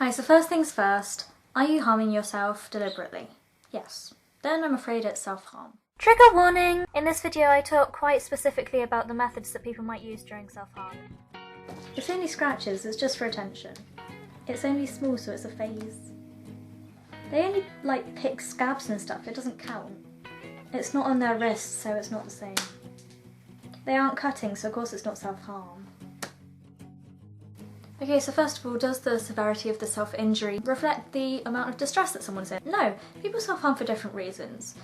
Hi, so first things first, are you harming yourself deliberately? Yes. Then I'm afraid it's self-harm. Trigger warning! In this video I talk quite specifically about the methods that people might use during self-harm. It's only scratches, it's just for attention. It's only small, so it's a phase. They only pick scabs and stuff, it doesn't count. It's not on their wrists, so it's not the same. They aren't cutting, so of course it's not self-harm. Okay, so first of all, does the severity of the self-injury reflect the amount of distress that someone's in? No, people self-harm for different reasons.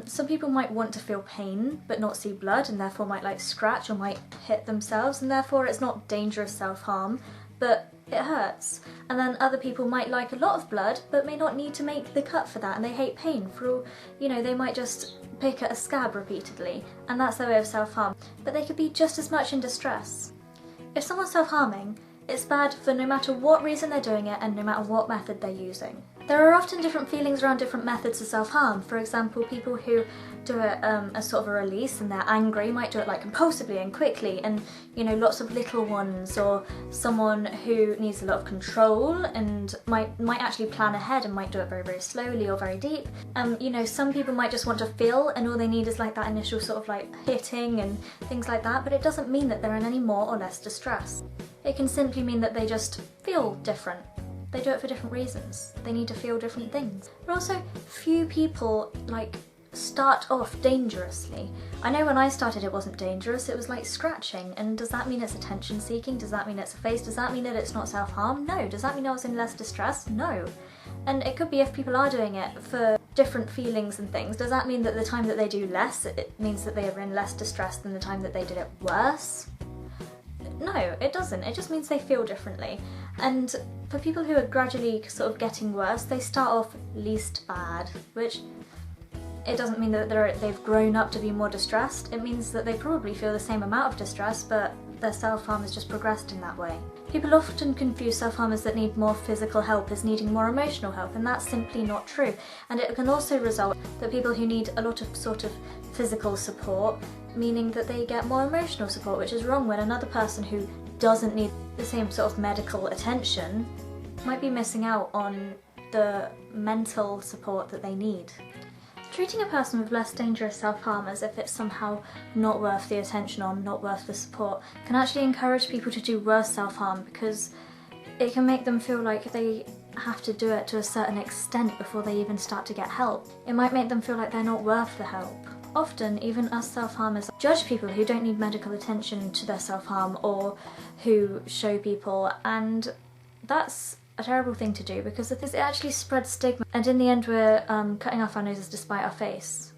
Some people might want to feel pain but not see blood and therefore might scratch or might hit themselves, and therefore it's not dangerous self-harm, but it hurts. And then other people might like a lot of blood but may not need to make the cut for that, and they hate pain for all, they might just pick at a scab repeatedly and that's their way of self-harm. But they could be just as much in distress. If someone's self-harming, it's bad for no matter what reason they're doing it and no matter what method they're using. There are often different feelings around different methods of self-harm. For example, people who do it as sort of a release and they're angry might do it compulsively and quickly, and lots of little ones, or someone who needs a lot of control and might actually plan ahead and might do it very, very slowly or very deep. Some people might just want to feel and all they need is that initial sort of hitting and things like that, but it doesn't mean that they're in any more or less distress. It can simply mean that they just feel different. They do it for different reasons. They need to feel different things. But also, few people start off dangerously. I know when I started it wasn't dangerous, it was like scratching, and does that mean it's attention seeking? Does that mean it's a phase? Does that mean that it's not self-harm? No. Does that mean I was in less distress? No. And it could be if people are doing it for different feelings and things, does that mean that the time that they do less, it means that they are in less distress than the time that they did it worse? No, it doesn't. It just means they feel differently. And for people who are gradually sort of getting worse, they start off least bad, which it doesn't mean that they've grown up to be more distressed. It means that they probably feel the same amount of distress, but their self-harm has just progressed in that way. People often confuse self-harmers that need more physical help as needing more emotional help, and that's simply not true. And it can also result that people who need a lot of sort of physical support, meaning that they get more emotional support, which is wrong when another person who doesn't need the same sort of medical attention might be missing out on the mental support that they need. Treating a person with less dangerous self-harm as if it's somehow not worth the attention or not worth the support can actually encourage people to do worse self-harm, because it can make them feel like they have to do it to a certain extent before they even start to get help. It might make them feel like they're not worth the help. Often, even us self-harmers judge people who don't need medical attention to their self-harm or who show people, and that's a terrible thing to do because it actually spreads stigma, and in the end we're cutting off our noses to spite our face.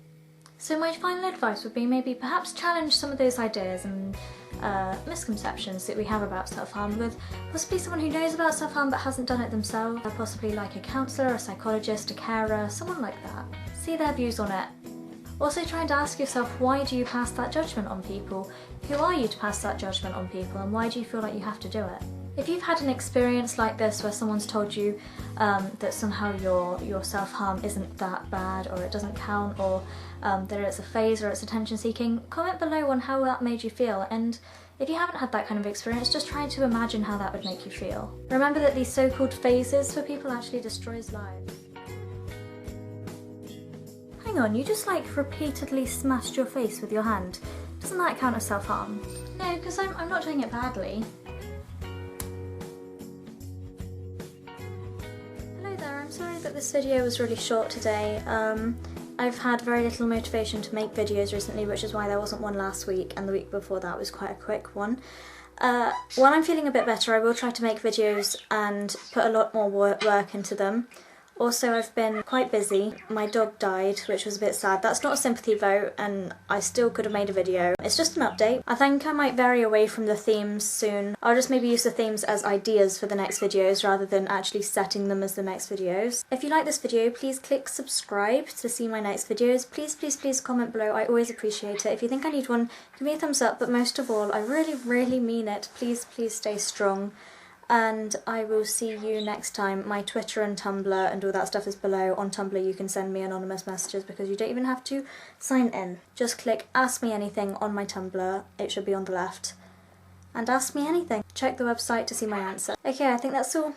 So my final advice would be maybe perhaps challenge some of those ideas and misconceptions that we have about self-harm with possibly someone who knows about self-harm but hasn't done it themselves, or possibly like a counsellor, a psychologist, a carer, someone like that. See their views on it. Also try and ask yourself, why do you pass that judgment on people? Who are you to pass that judgment on people, and why do you feel like you have to do it? If you've had an experience like this where someone's told you that somehow your self-harm isn't that bad, or it doesn't count, or that it's a phase or it's attention seeking, comment below on how that made you feel, and if you haven't had that kind of experience, just try to imagine how that would make you feel. Remember that these so-called phases for people actually destroys lives. Hang on, you just repeatedly smashed your face with your hand. Doesn't that count as self-harm? No, because I'm not doing it badly. Hello there, I'm sorry that this video was really short today. I've had very little motivation to make videos recently, which is why there wasn't one last week, and the week before that was quite a quick one. When I'm feeling a bit better, I will try to make videos and put a lot more work into them. Also, I've been quite busy. My dog died, which was a bit sad. That's not a sympathy vote, and I still could have made a video. It's just an update. I think I might vary away from the themes soon. I'll just maybe use the themes as ideas for the next videos rather than actually setting them as the next videos. If you like this video, please click subscribe to see my next videos. Please, please, please comment below. I always appreciate it. If you think I need one, give me a thumbs up, but most of all, I really, really mean it. Please, please stay strong. And I will see you next time. My Twitter and Tumblr and all that stuff is below. On Tumblr you can send me anonymous messages because you don't even have to sign in. Just click Ask Me Anything on my Tumblr, it should be on the left, and ask me anything. Check the website to see my answer. Okay, I think that's all.